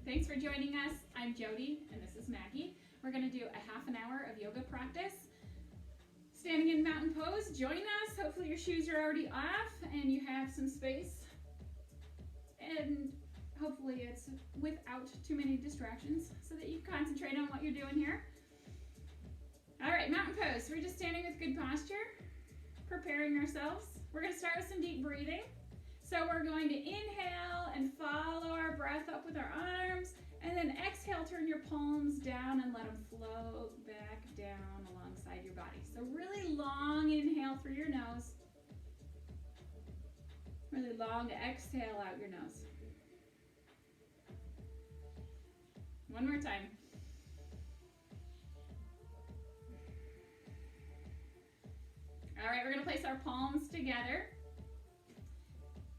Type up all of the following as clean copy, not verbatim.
Thanks for joining us. I'm Jody and this is Maggie. We're going to do a half an hour of yoga practice. Standing in mountain pose, join us. Hopefully your shoes are already off and you have some space. And hopefully it's without too many distractions so that you concentrate on what you're doing here. All right, mountain pose. We're just standing with good posture, preparing ourselves. We're going to start with some deep breathing. So we're going to inhale and follow our breath up with our arms, and then exhale, turn your palms down and let them float back down alongside your body. So really long inhale through your nose. Really long exhale out your nose. One more time. All right, we're going to place our palms together.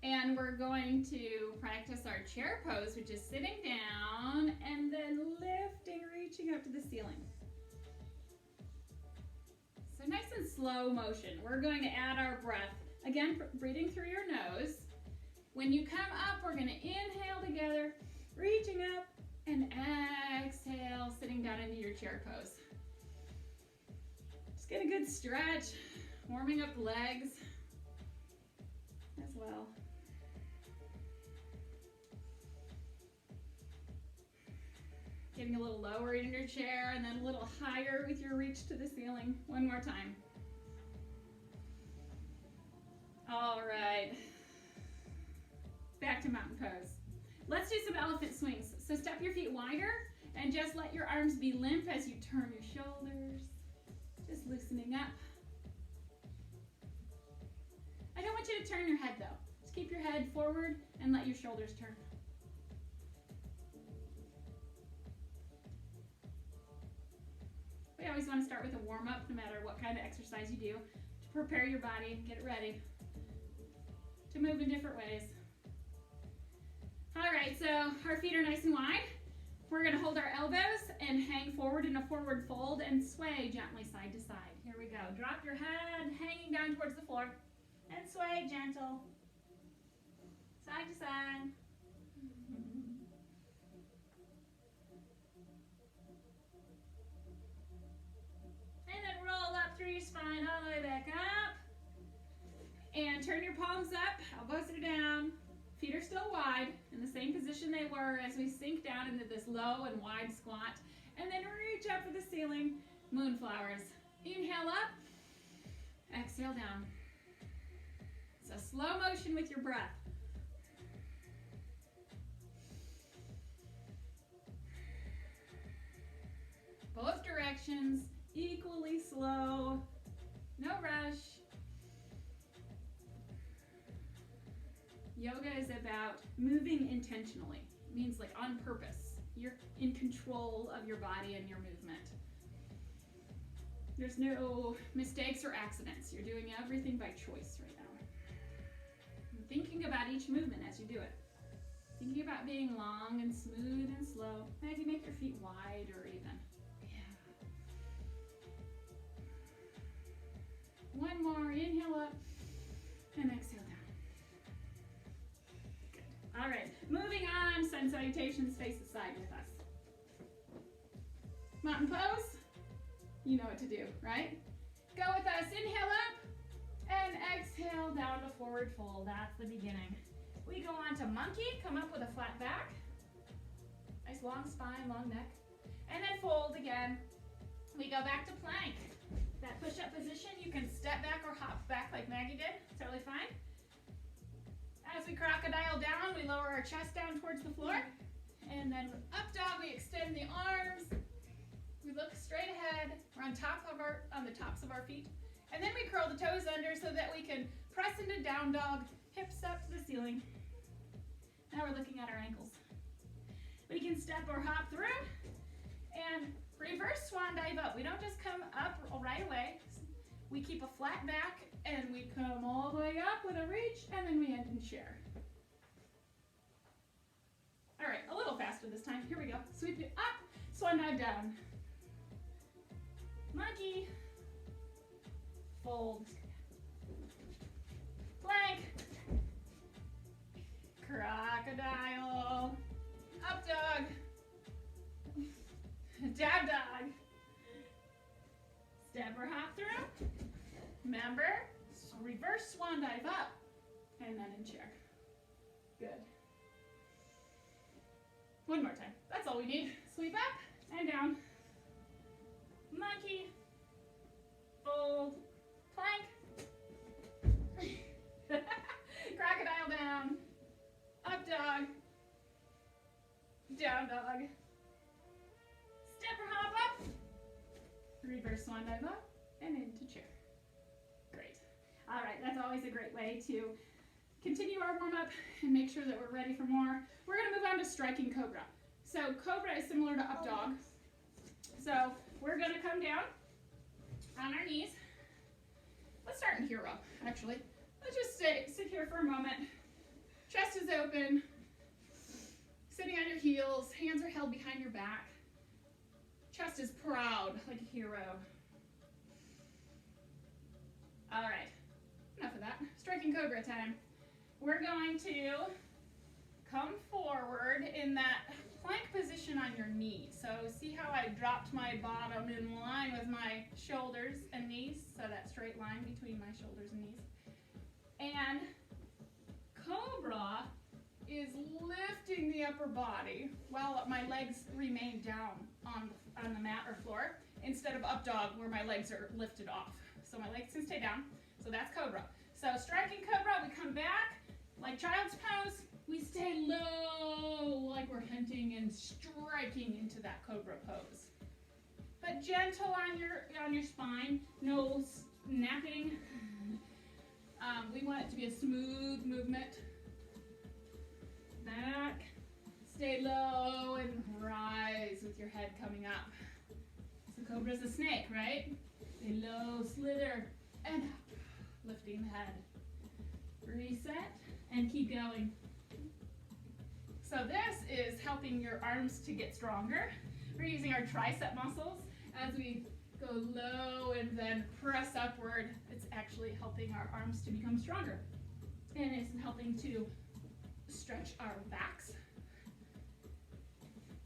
And we're going to practice our chair pose, which is sitting down and then lifting, reaching up to the ceiling. So nice and slow motion. We're going to add our breath. Again, breathing through your nose. When you come up, we're going to inhale together, reaching up, and exhale, sitting down into your chair pose. Just get a good stretch, warming up the legs as well. Getting a little lower in your chair and then a little higher with your reach to the ceiling. One more time. All right. Back to mountain pose. Let's do some elephant swings. So step your feet wider and just let your arms be limp as you turn your shoulders. Just loosening up. I don't want you to turn your head though. Just keep your head forward and let your shoulders turn. We always want to start with a warm-up, no matter what kind of exercise you do, to prepare your body, get it ready to move in different ways. All right, so our feet are nice and wide. We're going to hold our elbows and hang forward in a forward fold and sway gently side to side. Here we go. Drop your head, hanging down towards the floor, and sway gentle, side to side. And then roll up through your spine all the way back up. And turn your palms up, elbows are down. Feet are still wide, in the same position they were as we sink down into this low and wide squat. And then reach up for the ceiling, moonflowers. Inhale up, exhale down. So slow motion with your breath. Both directions, equally slow, no rush. Yoga is about moving intentionally. It means like on purpose. You're in control of your body and your movement. There's no mistakes or accidents. You're doing everything by choice right now. And thinking about each movement as you do it. Thinking about being long and smooth and slow. Maybe make your feet wide or even. One more, inhale up and exhale down. Good. All right, moving on, sun salutations, face aside with us. Mountain pose, you know what to do, right? Go with us, inhale up and exhale down to forward fold. That's the beginning. We go on to monkey, come up with a flat back. Nice long spine, long neck. And then fold again. We go back to plank. That push-up position, you can step back or hop back like Maggie did, totally fine. As we crocodile down, we lower our chest down towards the floor. And then up dog, we extend the arms. We look straight ahead. We're on the tops of our feet. And then we curl the toes under so that we can press into down dog, hips up to the ceiling. Now we're looking at our ankles. We can step or hop through and reverse swan dive up. We don't just come up right away. We keep a flat back and we come all the way up with a reach and then we end in chair. All right, a little faster this time. Here we go. Sweep it up, swan dive down. Monkey. Fold. Plank. Crocodile. Up dog. Down dog. Step or hop through. Remember, reverse swan dive up and then in chair. Good. One more time. That's all we need. Sweep up and down. Monkey. Fold. Plank. Crocodile down. Up dog. Down dog. Step or hop up. Reverse swan dive up and into chair. Great. All right, that's always a great way to continue our warm-up and make sure that we're ready for more. We're going to move on to striking Cobra. So Cobra is similar to up dog. So we're going to come down on our knees. Let's start in hero, actually. Let's just sit here for a moment. Chest is open. Sitting on your heels. Hands are held behind your back. Chest is proud, like a hero. All right, enough of that. Striking Cobra time. We're going to come forward in that plank position on your knees. So see how I dropped my bottom in line with my shoulders and knees? So that straight line between my shoulders and knees. And Cobra is lifting the upper body while my legs remain down on the mat or floor instead of up dog where my legs are lifted off. So my legs can stay down. So that's Cobra. So striking Cobra, we come back like child's pose. We stay low like we're hunting and striking into that Cobra pose. But gentle on your spine, no snapping. We want it to be a smooth movement. Back, stay low and rise with your head coming up. So Cobra's a snake, right? Stay low, slither, and up, lifting the head. Reset, and keep going. So this is helping your arms to get stronger. We're using our tricep muscles as we go low and then press upward. It's actually helping our arms to become stronger. And it's helping to stretch our backs.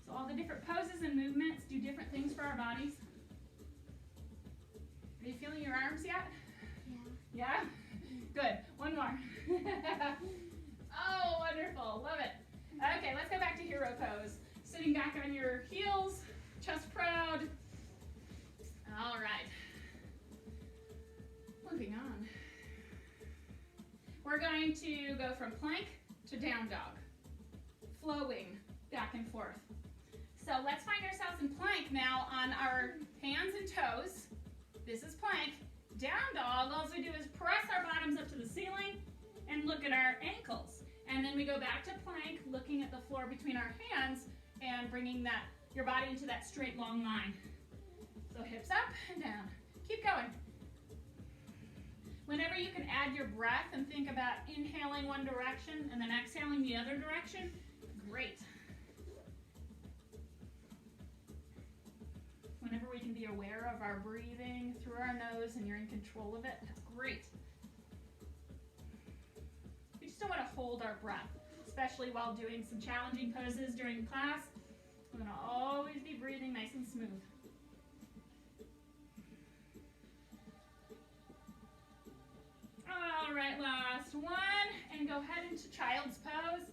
So all the different poses and movements do different things for our bodies. Are you feeling your arms yet? Yeah. Yeah? Good. One more. Oh, wonderful. Love it. Okay, let's go back to hero pose. Sitting back on your heels, chest proud. All right. Moving on. We're going to go from plank to down dog, flowing back and forth. So let's find ourselves in plank now on our hands and toes. This is plank. Down dog, all we do is press our bottoms up to the ceiling and look at our ankles. And then we go back to plank, looking at the floor between our hands and bringing your body into that straight long line. So hips up and down. Keep going. Whenever you can add your breath and think about inhaling one direction and then exhaling the other direction, great. Whenever we can be aware of our breathing through our nose and you're in control of it, that's great. We just don't want to hold our breath, especially while doing some challenging poses during class. We're going to always be breathing nice and smooth. All right, last one, and go ahead into child's pose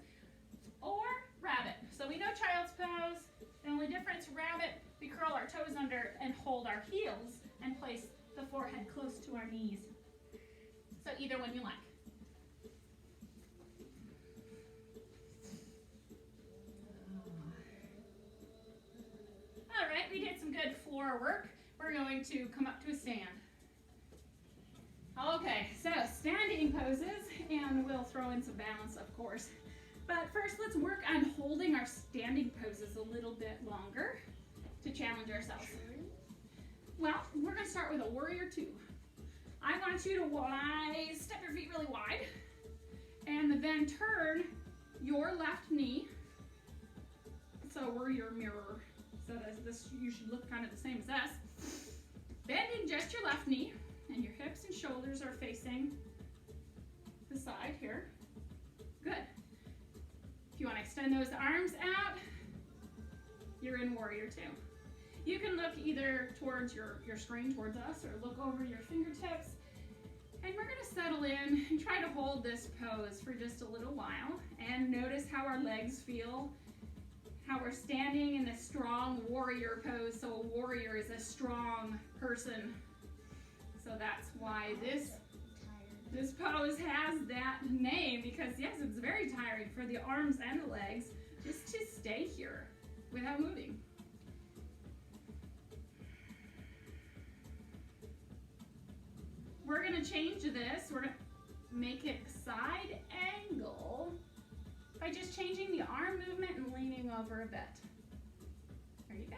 or rabbit. So we know child's pose. The only difference, rabbit, we curl our toes under and hold our heels and place the forehead close to our knees. So either one you like. All right, we did some good floor work. We're going to come up to a stand. Okay, so standing poses, and we'll throw in some balance, of course. But first, let's work on holding our standing poses a little bit longer to challenge ourselves. Well, we're going to start with a warrior two. I want you to step your feet really wide, and then turn your left knee. So we're your mirror. So this you should look kind of the same as us. Bending just your left knee. And your hips and shoulders are facing the side here. Good. If you want to extend those arms out, you're in warrior two. You can look either towards your screen, towards us, or look over your fingertips. And we're gonna settle in and try to hold this pose for just a little while and notice how our legs feel, how we're standing in a strong warrior pose. So a warrior is a strong person. So that's why this pose has that name, because yes, it's very tiring for the arms and the legs just to stay here without moving. We're gonna change this. We're gonna make it side angle by just changing the arm movement and leaning over a bit. There you go.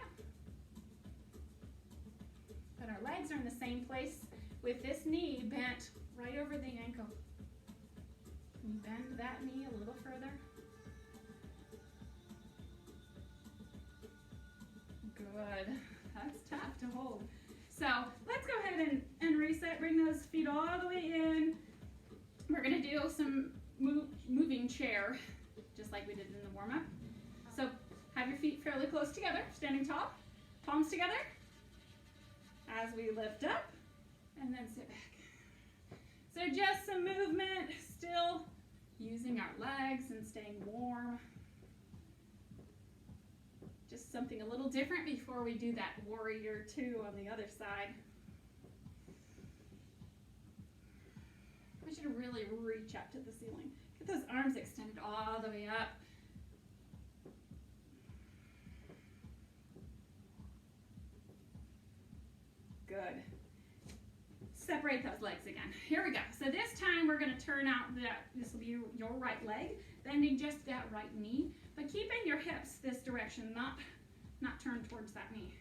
But our legs are in the same place with this knee bent right over the ankle. Can you bend that knee a little further? Good. That's tough to hold. So let's go ahead and reset. Bring those feet all the way in. We're going to do some moving chair, just like we did in the warm-up. So have your feet fairly close together, standing tall, palms together. As we lift up and then sit back. So just some movement, still using our legs and staying warm. Just something a little different before we do that warrior two on the other side. I want you to really reach up to the ceiling. Get those arms extended all the way up. Good. Separate those legs again. Here we go. So this time we're going to turn out this will be your right leg, bending just that right knee, but keeping your hips this direction, not turned towards that knee.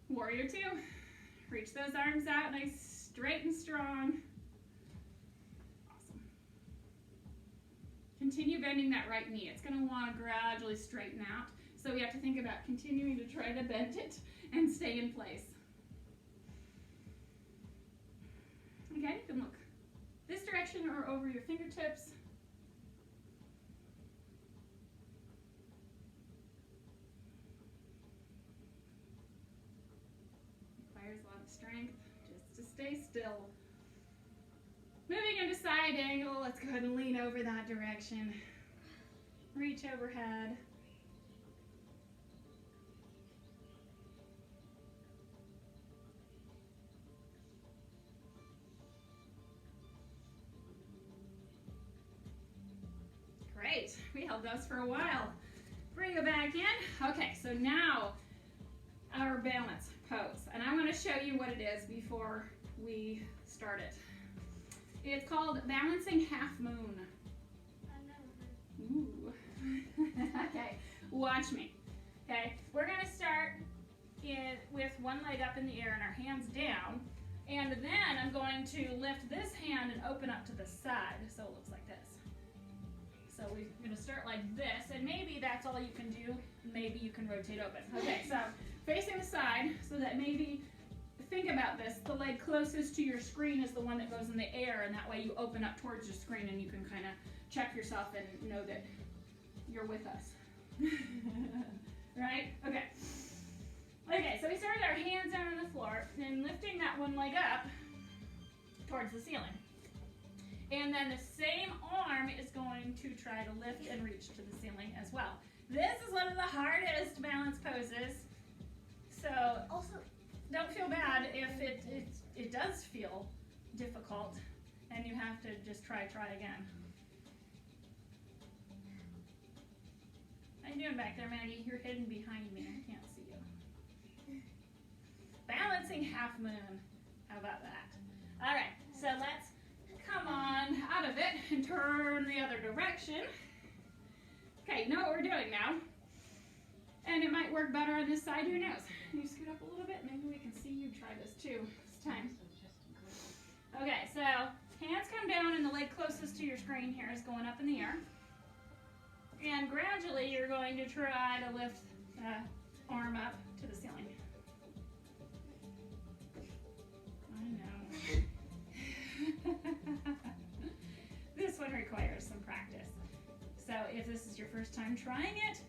Warrior two. Reach those arms out nice, straight and strong. Awesome. Continue bending that right knee. It's going to want to gradually straighten out. So we have to think about continuing to try to bend it and stay in place. Again, you can look this direction or over your fingertips. Requires a lot of strength just to stay still. Moving into side angle, let's go ahead and lean over that direction. Reach overhead. Great, we held those for a while. Bring it back in. Okay, so now our balance pose. And I'm going to show you what it is before we start it. It's called balancing half moon. Ooh. Okay, watch me. Okay, we're going to start with one leg up in the air and our hands down. And then I'm going to lift this hand and open up to the side so it looks like this. So we're going to start like this, and maybe that's all you can do. Maybe you can rotate open. Okay, so facing the side, so that maybe, think about this, the leg closest to your screen is the one that goes in the air, and that way you open up towards your screen and you can kind of check yourself and know that you're with us. Right? Okay. Okay, so we started our hands down on the floor, and lifting that one leg up towards the ceiling. And then the same arm is going to try to lift and reach to the ceiling as well. This is one of the hardest balance poses. So also, don't feel bad if it does feel difficult and you have to just try again. How you doing back there, Maggie? You're hidden behind me. I can't see you. Balancing half moon. How about that? All right, so let's come on out of it and turn the other direction. Okay, you know what we're doing now. And it might work better on this side, who knows? Can you scoot up a little bit? Maybe we can see you try this too this time. Okay, so hands come down and the leg closest to your screen here is going up in the air. And gradually you're going to try to lift the arm up to the ceiling. I know. This one requires some practice. So if this is your first time trying it,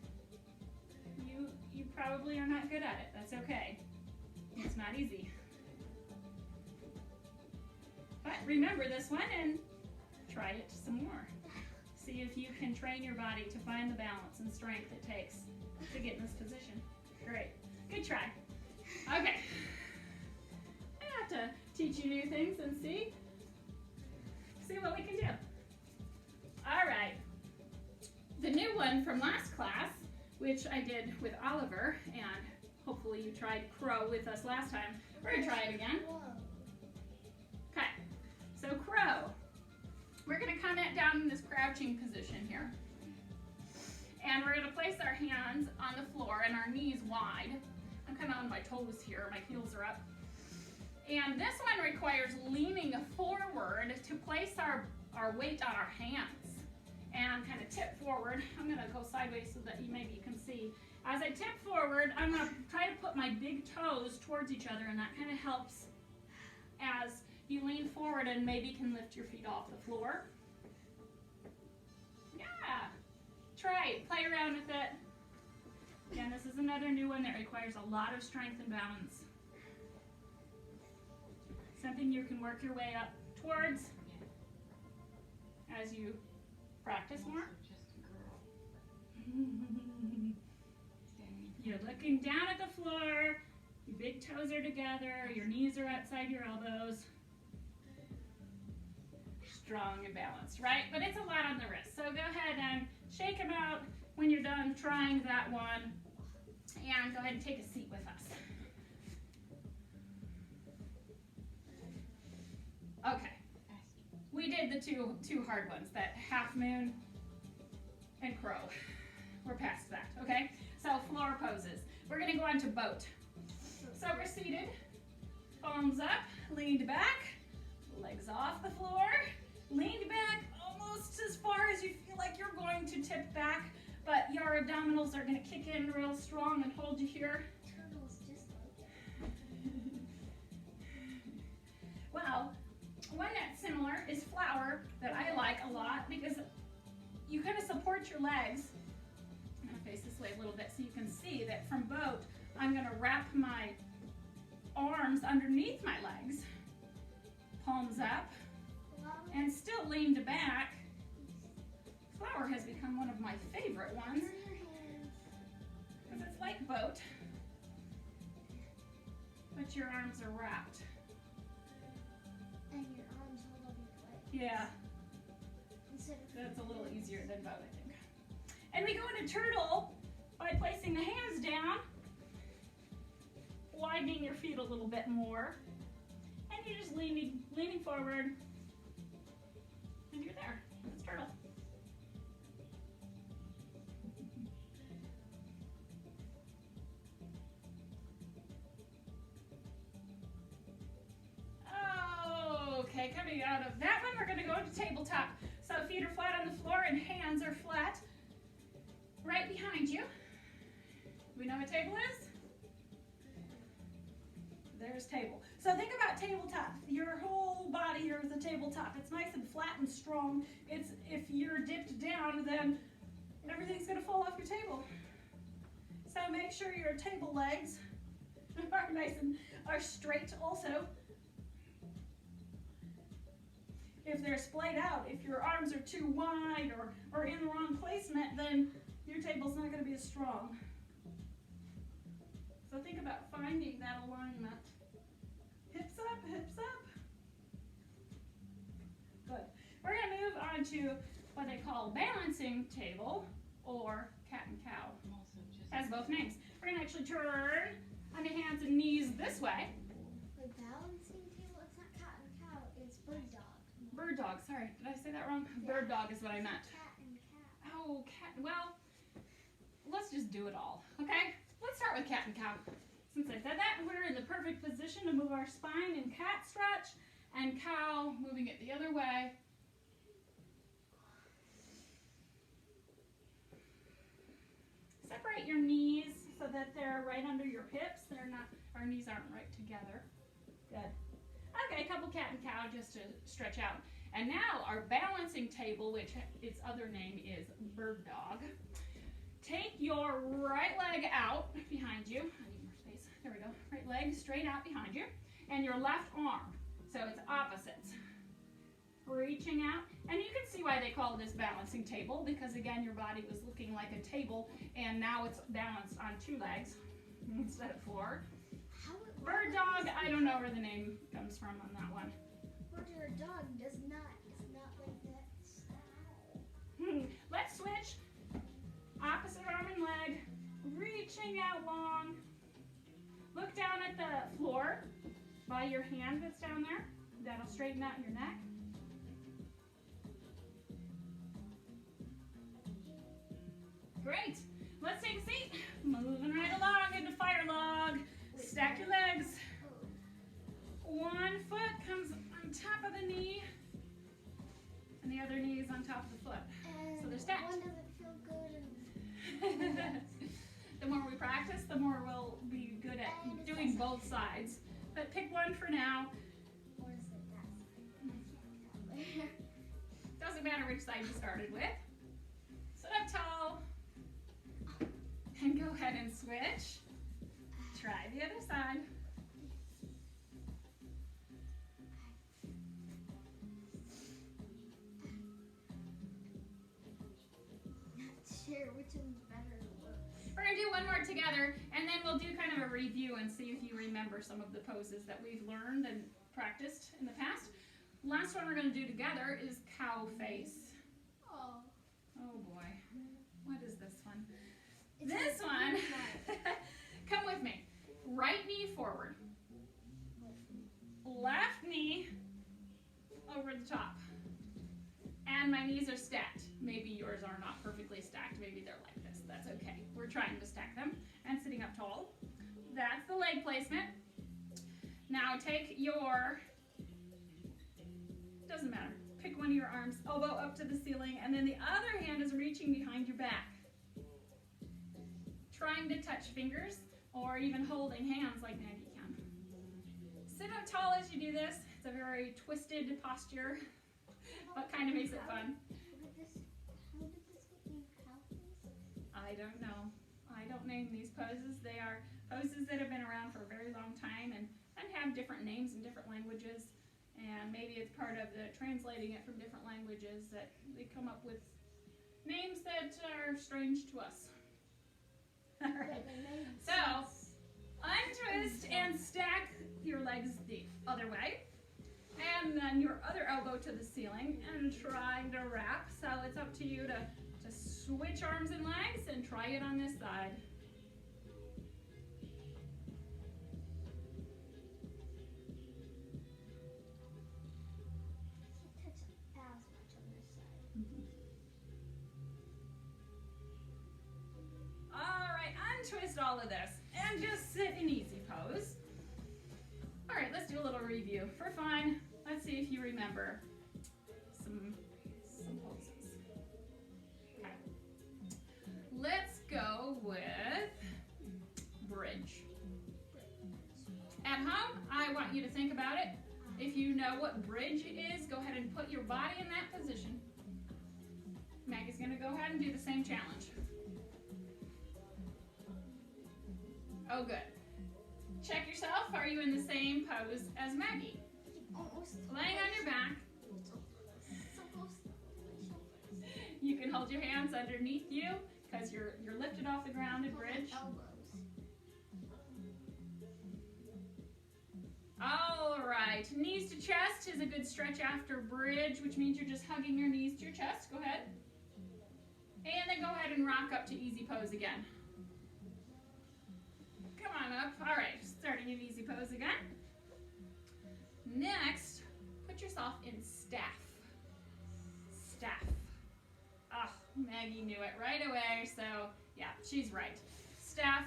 You probably are not good at it. That's okay. It's not easy. But remember this one and try it some more. See if you can train your body to find the balance and strength it takes to get in this position. Great. Good try. Okay. I have to teach you new things and see what we can do. All right. The new one from last class, which I did with Oliver, and hopefully you tried crow with us last time. We're going to try it again. Okay. So crow. We're going to come down in this crouching position here. And we're going to place our hands on the floor and our knees wide. I'm kind of on my toes here. My heels are up. And this one requires leaning forward to place our weight on our hands and kind of tip forward. I'm going to go sideways so that maybe you can see. As I tip forward, I'm going to try to put my big toes towards each other, and that kind of helps as you lean forward and maybe can lift your feet off the floor. Yeah. Try it. Play around with it. Again, this is another new one that requires a lot of strength and balance. Something you can work your way up towards as you practice more. You're looking down at the floor, your big toes are together, your knees are outside your elbows. Strong and balanced, right? But it's a lot on the wrist. So go ahead and shake them out when you're done trying that one. And go ahead and take a seat with us. Okay. We did the two hard ones, that half moon and crow. We're past that, okay? So floor poses. We're gonna go on to boat. So we're seated, palms up, leaned back, legs off the floor, leaned back almost as far as you feel like you're going to tip back, but your abdominals are gonna kick in real strong and hold you here. Turtles just like it. Well, one that's similar is flower that I like a lot because you kind of support your legs. I'm gonna face this way a little bit so you can see that from boat, I'm gonna wrap my arms underneath my legs, palms up, and still leaned back. Flower has become one of my favorite ones because it's like boat, but your arms are wrapped. And your arms hold up your legs. Yeah, that's a little easier than boat, I think. And we go into turtle by placing the hands down, widening your feet a little bit more, and you're just leaning forward, and you're there. That's turtle. Okay, coming out of that one, we're going to go into tabletop. So feet are flat on the floor and hands are flat right behind you. Do we know what table is? There's table. So think about tabletop. Your whole body here is a tabletop. It's nice and flat and strong. It's if you're dipped down, then everything's going to fall off your table. So make sure your table legs are nice and are straight also. If they're splayed out, if your arms are too wide or in the wrong placement, then your table's not going to be as strong. So think about finding that alignment. Hips up, hips up. Good. We're going to move on to what they call balancing table or cat and cow. Has both names. We're going to actually turn on the hands and knees this way. The balancing table, it's not cat and cow, it's bird dog. Bird dog, sorry, did I say that wrong? Yeah. Bird dog is what I meant. Cat and cow. Oh, cat, well, let's just do it all, okay? Let's start with cat and cow. Since I said that, we're in the perfect position to move our spine in cat stretch and cow, moving it the other way. Separate your knees so that they're right under your hips. They're not, our knees aren't right together. Good. Okay, a couple cat and cow just to stretch out. And now our balancing table, which its other name is bird dog. Take your right leg out behind you. I need more space. There we go. Right leg straight out behind you. And your left arm. So it's opposites. Reaching out. And you can see why they call this balancing table, because again, your body was looking like a table, and now it's balanced on 2 legs instead of 4. Bird dog, I don't know where the name comes from on that one. Bird dog does not. It's not like that. Let's switch. Opposite arm and leg. Reaching out long. Look down at the floor by your hand that's down there. That'll straighten out your neck. Great. Let's take a seat. Moving right along into fire log. Stack your legs. One foot comes on top of the knee, and the other knee is on top of the foot. And so they're stacked. one doesn't feel good. The more we practice, the more we'll be good at doing both sides. But pick one for now. Or is it that side? Doesn't matter which side you started with. Sit up tall. And go ahead and switch. Try the other side. Not sure which one's better. We're going to do one more together, and then we'll do kind of a review and see if you remember some of the poses that we've learned and practiced in the past. Last one we're going to do together is cow face. Oh. Oh boy. What is this one? It's This one, come with me. Right knee forward. Left knee over the top. And my knees are stacked. Maybe yours are not perfectly stacked. Maybe they're like this. That's okay. We're trying to stack them. And sitting up tall. That's the leg placement. Now take your, doesn't matter, pick one of your arms, elbow up to the ceiling, and then the other hand is reaching behind your back. Trying to touch fingers or even holding hands like Maggie can. Sit up tall as you do this. It's a very twisted posture, but kind of makes it fun. How did this get named cow face? I don't know. I don't name these poses. They are poses that have been around for a very long time and have different names in different languages. And maybe it's part of the translating it from different languages that they come up with names that are strange to us. All right. So, untwist and stack your legs the other way. And then your other elbow to the ceiling and trying to wrap. So it's up to you to switch arms and legs and try it on this side. Can't touch as much on this side. All right, untwist all of this and just sit in easy pose. All right, let's do a little review for fun. Let's see if you remember some poses. Okay. Let's go with bridge. At home, I want you to think about it. If you know what bridge is, go ahead and put your body in that position. Maggie's gonna go ahead and do the same challenge. Oh, good. Check yourself. Are you in the same pose as Maggie? Almost. Laying on your back. So close to my shoulders. You can hold your hands underneath you because you're lifted off the ground in bridge. Elbows. All right. Knees to chest is a good stretch after bridge, which means you're just hugging your knees to your chest. Go ahead. And then go ahead and rock up to easy pose again. Come on up. All right, starting in easy pose again. Next, put yourself in staff. Staff. Ah, Maggie knew it right away, so yeah, she's right. Staff,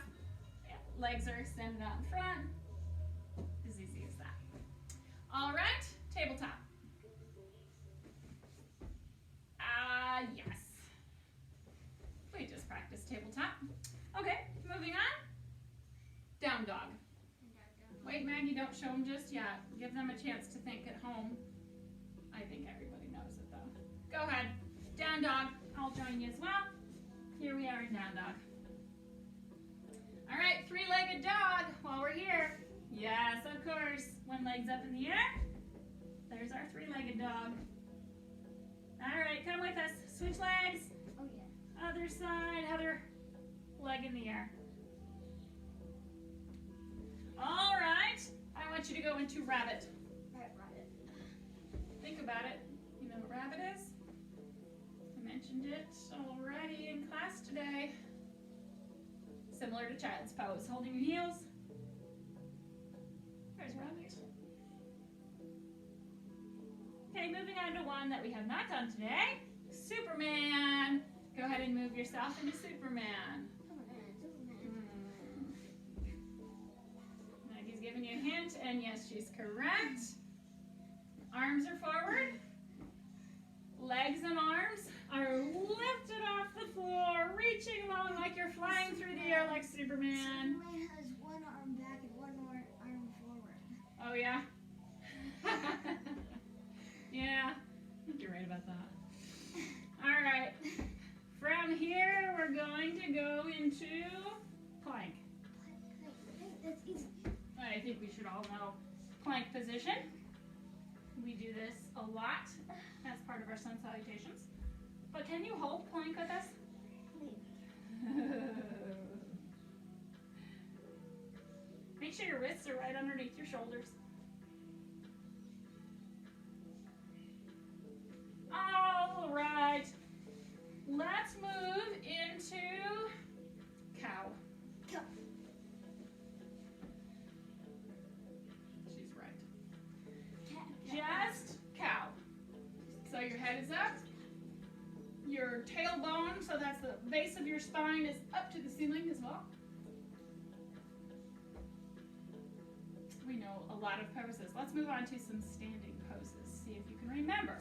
yeah, legs are extended out in front. As easy as that. All right, tabletop. Yes. We just practiced tabletop. Okay, moving on. Down dog. Wait, Maggie, don't show them just yet. Give them a chance to think at home. I think everybody knows it, though. Go ahead. Down dog. I'll join you as well. Here we are in down dog. legs up in the air. There's our three-legged dog. All right, come with us. Switch legs. Oh yeah. Other side, other leg in the air. All right, I want you to go into rabbit. Rabbit. Think about it. You know what rabbit is? I mentioned it already in class today. Similar to child's pose, holding your heels. There's rabbit. Okay, moving on to one that we have not done today. Superman. Go ahead and move yourself into Superman. Maggie's giving you a hint, and yes, she's correct. Arms are forward. Legs and arms are lifted off the floor, reaching along like you're flying through the air like Superman. Superman has one arm back and one more arm forward. Oh, yeah? Yeah, I think you're right about that. All right. From here, we're going to go into plank. That's easy. I think we should all know plank position. We do this a lot as part of our sun salutations. But can you hold plank with us? Make sure your wrists are right underneath your shoulders. All right. Let's move into cow. Cow. She's right. Cat. Just cow. So your head is up. Your tailbone, so that's the base of your spine, is up to the ceiling as well. We know a lot of poses. Let's move on to some standing poses. See if you can remember.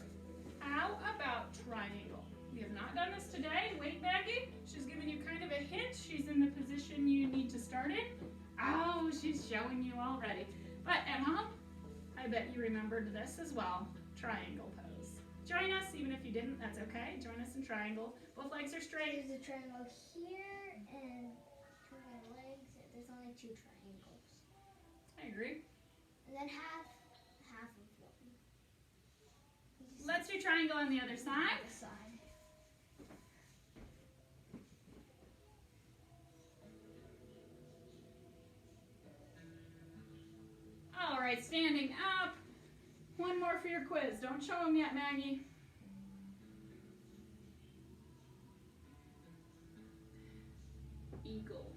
How about triangle? We have not done this today. Wait, Maggie. She's giving you kind of a hint. She's in the position you need to start in. Oh, she's showing you already. But at home, I bet you remembered this as well. Triangle pose. Join us, even if you didn't, that's okay. Join us in triangle. Both legs are straight. There's a triangle here and between my legs. There's only two triangles. I agree. And then half of one. Let's do triangle on the other side. Other side. All right, standing up. One more for your quiz. Don't show them yet, Maggie. Eagle.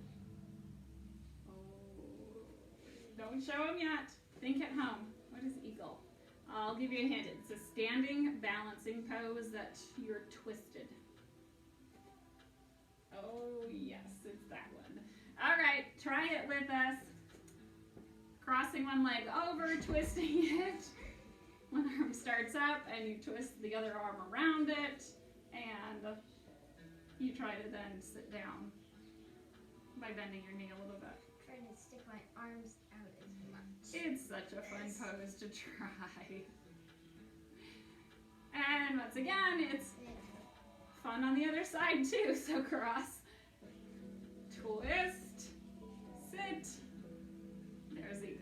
Oh, don't show them yet. Think at home. What is eagle? I'll give you a hint. It's a standing balancing pose that you're twisted. Oh, yes, it's that one. All right, try it with us. Crossing one leg over, twisting it. One arm starts up and you twist the other arm around it, and you try to then sit down by bending your knee a little bit. Trying to stick my arms out as much. It's such a fun pose to try. And once again, it's fun on the other side too. So cross, twist, sit. There's eagle.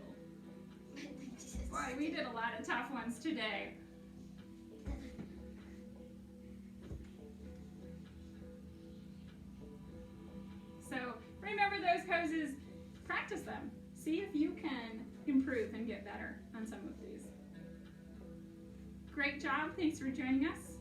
Boy, we did a lot of tough ones today. So remember those poses, practice them. See if you can improve and get better on some of these. Great job, thanks for joining us.